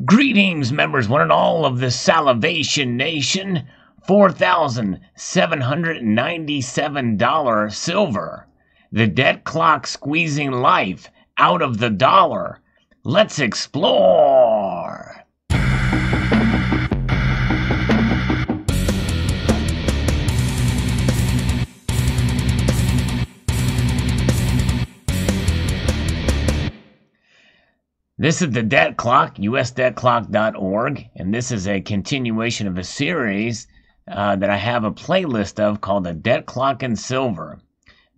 Greetings, members, one and all of the Salivation Nation. $4,797 silver. The debt clock squeezing life out of the dollar. Let's explore. This is the Debt Clock, usdebtclock.org, and this is a continuation of a series that I have a playlist of called the Debt Clock in Silver.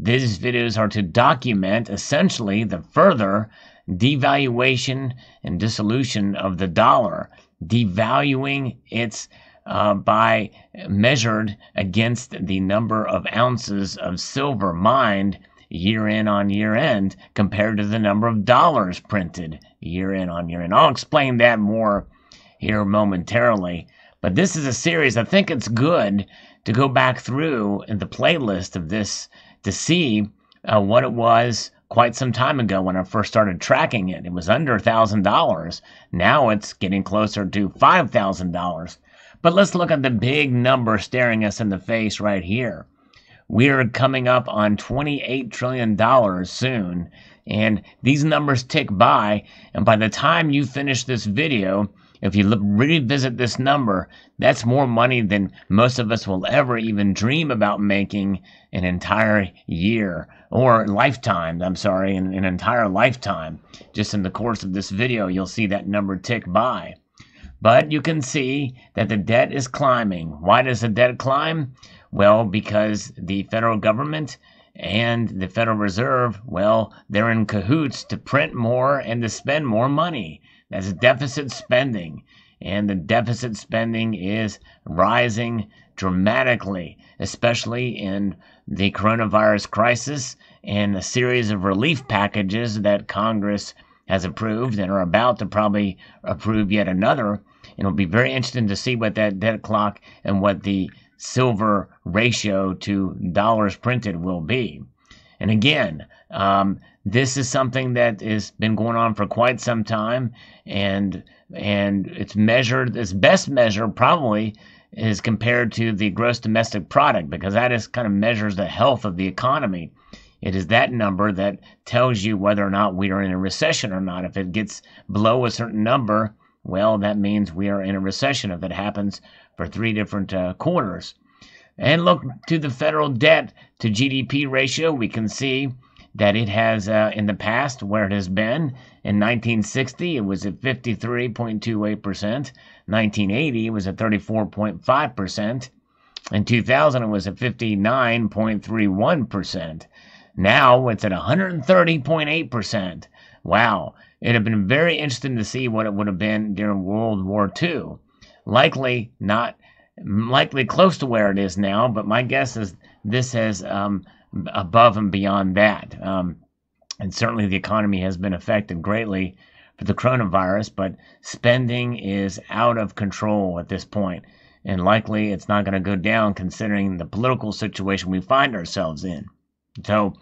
These videos are to document essentially the further devaluation and dissolution of the dollar, devaluing its by measured against the number of ounces of silver mined year in on year end compared to the number of dollars printed year in on year end. I'll explain that more here momentarily. But this is a series. I think it's good to go back through in the playlist of this to see what it was quite some time ago when I first started tracking it. It was under $1,000. Now it's getting closer to $5,000. But let's look at the big number staring us in the face right here. We're coming up on $28 trillion soon, and these numbers tick by, and by the time you finish this video, if you revisit this number, that's more money than most of us will ever even dream about making an entire year, or lifetime, an entire lifetime. Just in the course of this video, you'll see that number tick by. But you can see that the debt is climbing. Why does the debt climb? Well, because the federal government and the Federal Reserve, well, they're in cahoots to print more and to spend more money. That's deficit spending. And the deficit spending is rising dramatically, especially in the coronavirus crisis and a series of relief packages that Congress has approved and are about to probably approve yet another. It'll be very interesting to see what that debt clock and what the silver ratio to dollars printed will be. And again, this is something that has been going on for quite some time, and it's measured, its best measure probably is compared to the gross domestic product, because that is kind of measures the health of the economy. It is that number that tells you whether or not we are in a recession or not. If it gets below a certain number, well, that means we are in a recession if it happens for 3 different quarters. And look to the federal debt to GDP ratio. We can see that it has, in the past, where it has been. In 1960, it was at 53.28%. 1980, it was at 34.5%. In 2000, it was at 59.31%. Now, it's at 130.8%. Wow. It would have been very interesting to see what it would have been during World War II. Likely close to where it is now, but my guess is this has above and beyond that. And certainly the economy has been affected greatly for the coronavirus, but spending is out of control at this point. And likely it's not going to go down considering the political situation we find ourselves in. So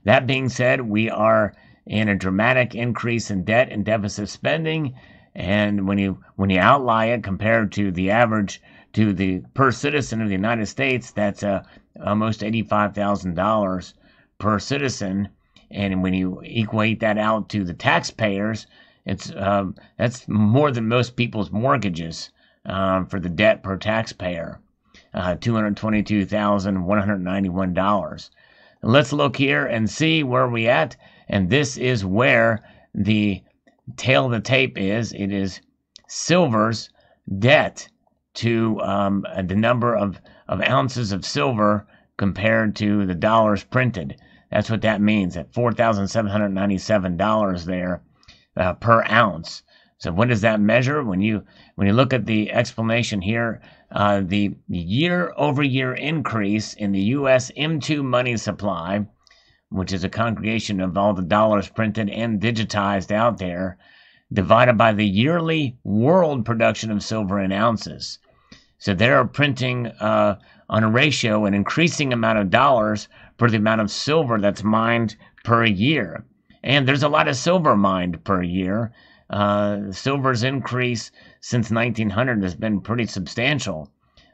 that being said, we are in a dramatic increase in debt and deficit spending. And when you outlie it compared to the average, to the per citizen of the United States, that's almost $85,000 per citizen. And when you equate that out to the taxpayers, it's that's more than most people's mortgages for the debt per taxpayer, $222,191. Let's look here and see where we're at. And this is where the tail of the tape is. It is silver's debt to the number of ounces of silver compared to the dollars printed. That's what that means, at $4,797 there per ounce. So what does that measure? When you look at the explanation here, the year-over-year increase in the U.S. M2 money supply, which is a congregation of all the dollars printed and digitized out there, divided by the yearly world production of silver in ounces. So they're printing on a ratio an increasing amount of dollars per the amount of silver that's mined per year. And there's a lot of silver mined per year. Silver's increase since 1900 has been pretty substantial,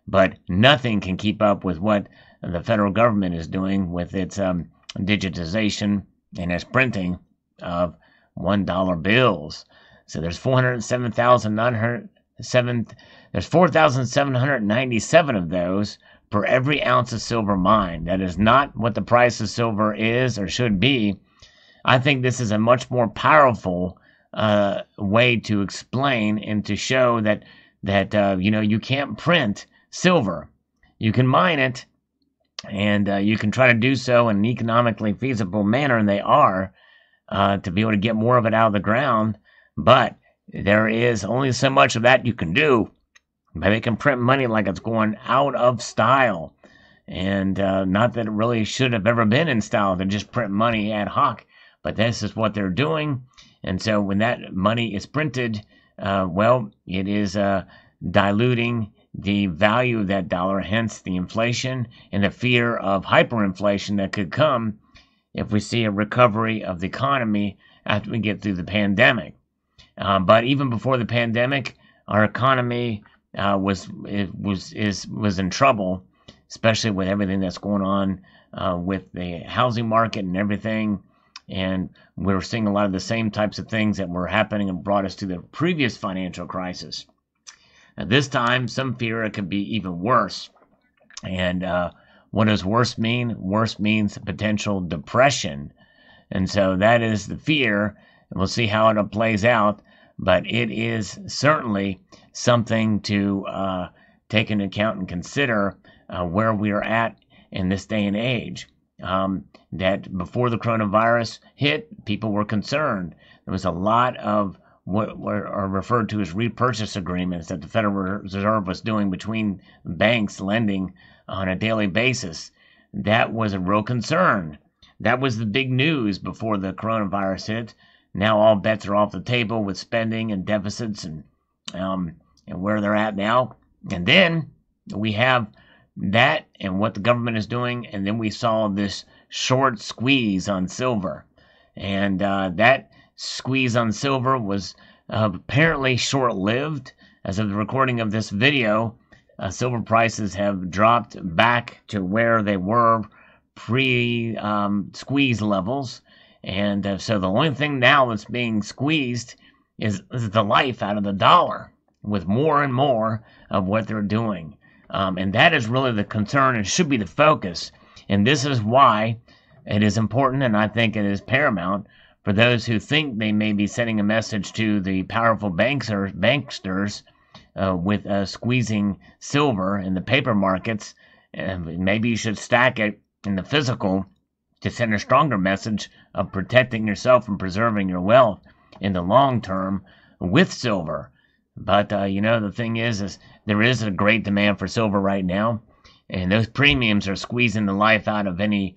but nothing can keep up with what the federal government is doing with its digitization and its printing of $1 bills. So there's 4,797 of those per every ounce of silver mined. That is not what the price of silver is or should be. I think this is a much more powerful way to explain and to show that you can't print silver. You can mine it, and you can try to do so in an economically feasible manner, and they are, to be able to get more of it out of the ground. But there is only so much of that you can do. But they can print money like it's going out of style. And not that it really should have ever been in style to just print money ad hoc, but this is what they're doing. And so when that money is printed, it is diluting the value of that dollar, hence the inflation and the fear of hyperinflation that could come if we see a recovery of the economy after we get through the pandemic. But even before the pandemic, our economy was in trouble, especially with everything that's going on with the housing market and everything. And we're seeing a lot of the same types of things that were happening and brought us to the previous financial crisis. Now, this time, some fear it could be even worse. And what does worse mean? Worse means potential depression. And so that is the fear. And we'll see how it plays out. But it is certainly something to take into account and consider where we are at in this day and age. That before the coronavirus hit, people were concerned. There was a lot of what are referred to as repurchase agreements that the Federal Reserve was doing between banks lending on a daily basis. That was a real concern. That was the big news before the coronavirus hit. Now all bets are off the table with spending and deficits and where they're at now. And then we have that and what the government is doing, and then we saw this short squeeze on silver. And that squeeze on silver was apparently short-lived. As of the recording of this video, silver prices have dropped back to where they were pre-squeeze levels. And so the only thing now that's being squeezed is the life out of the dollar, with more and more of what they're doing. And that is really the concern and should be the focus. And this is why it is important, and I think it is paramount, for those who think they may be sending a message to the powerful banksters with squeezing silver in the paper markets. Maybe you should stack it in the physical to send a stronger message of protecting yourself and preserving your wealth in the long term with silver. But, the thing is there is a great demand for silver right now, and those premiums are squeezing the life out of any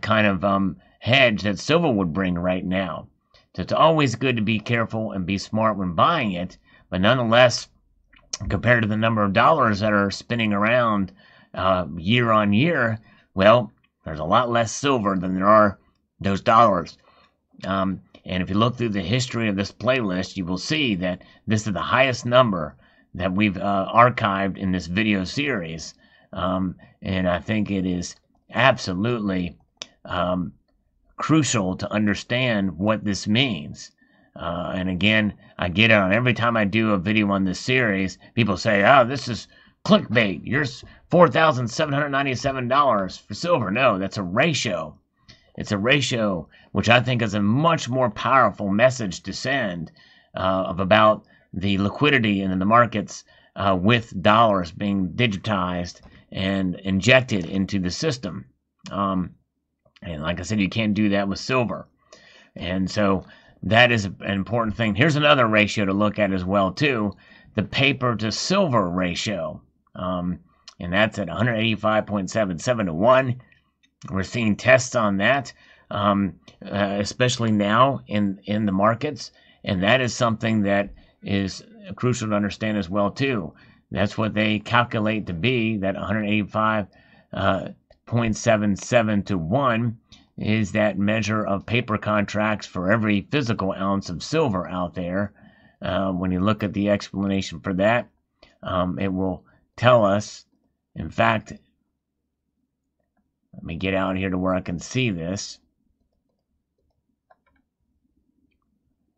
kind of hedge that silver would bring right now. So it's always good to be careful and be smart when buying it, but nonetheless, compared to the number of dollars that are spinning around year on year, well, there's a lot less silver than there are those dollars. And if you look through the history of this playlist, you will see that this is the highest number that we've archived in this video series. And I think it is absolutely crucial to understand what this means. And again, I get it on every time I do a video on this series, people say, oh, this is clickbait. Here's $4,797 for silver. No, that's a ratio. It's a ratio, which I think is a much more powerful message to send about the liquidity in the markets with dollars being digitized and injected into the system. And like I said, you can't do that with silver. And so that is an important thing. Here's another ratio to look at as well, too, the paper to silver ratio. And that's at 185.77 to 1. We're seeing tests on that, especially now in the markets, and that is something that is crucial to understand as well too. That's what they calculate to be, that 185.77 to 1 is that measure of paper contracts for every physical ounce of silver out there. when you look at the explanation for that, it will tell us, in fact, let me get out here to where I can see this.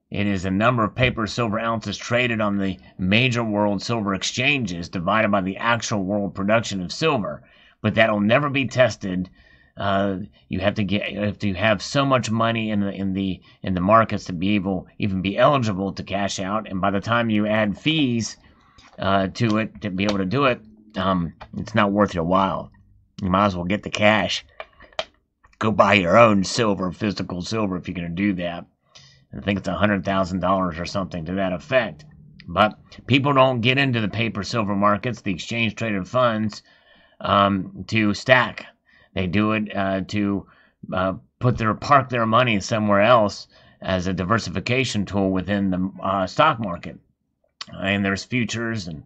It is the number of paper silver ounces traded on the major world silver exchanges divided by the actual world production of silver. But that'll never be tested. You have to have so much money in the markets to even be eligible to cash out. And by the time you add fees to it to be able to do it, it's not worth your while. You might as well get the cash. Go buy your own silver, physical silver, if you're going to do that. I think it's $100,000 or something to that effect. But people don't get into the paper silver markets, the exchange traded funds, to stack. They do it to park their money somewhere else as a diversification tool within the stock market. And there's futures and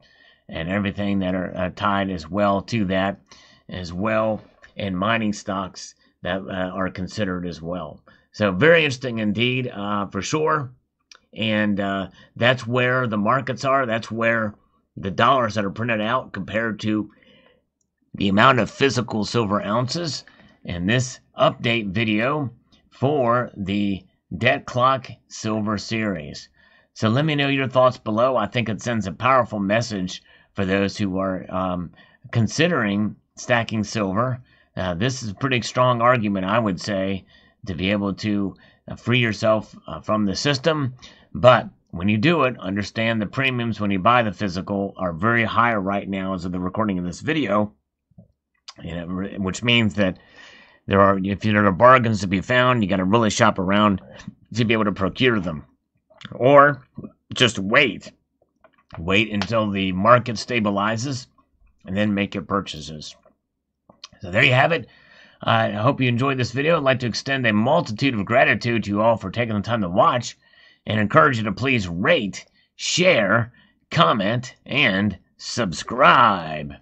everything that are tied as well to that, as well, and mining stocks that are considered as well. So very interesting indeed, for sure. And that's where the markets are. That's where the dollars that are printed out compared to the amount of physical silver ounces. And this update video for the Debt Clock Silver Series. So let me know your thoughts below. I think it sends a powerful message for those who are considering stacking silver. This is a pretty strong argument, I would say, to be able to free yourself from the system. But when you do it, understand the premiums when you buy the physical are very high right now as of the recording of this video, which means that if there are bargains to be found, you got to really shop around to be able to procure them. Or just wait until the market stabilizes and then make your purchases. So there you have it. I hope you enjoyed this video. I'd like to extend a multitude of gratitude to you all for taking the time to watch, and encourage you to please rate, share, comment, and subscribe.